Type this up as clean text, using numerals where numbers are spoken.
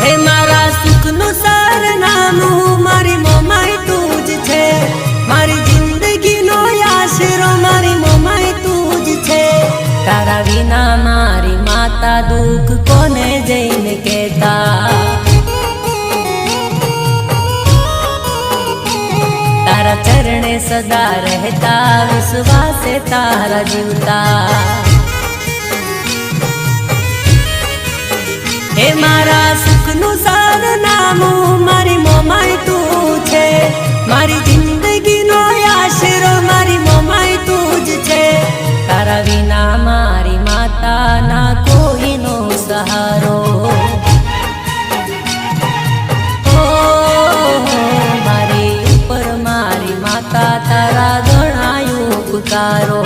હે મારા સુખનું સરનામું મારી મોમાય તું જ છે, મારી જિંદગીનો આશરો મારી મોમાય તું જ છે। તારા વિના મારી માતા દુઃખ કોને જઈને કહેતા, તારા ચરણે સદા રહેતા વિશ્વાસે તારા જીવતા। હે મારા સુખનું સરનામું મારી મોમાય તું છે, મારી જિંદગીનો આશરો મારી મોમાય તું જ છે। તારા વિના મારી માતા ના કોઈનો સહારો, મારી ઉપર મારી માતા તારા ગણાયું ઉપકારો।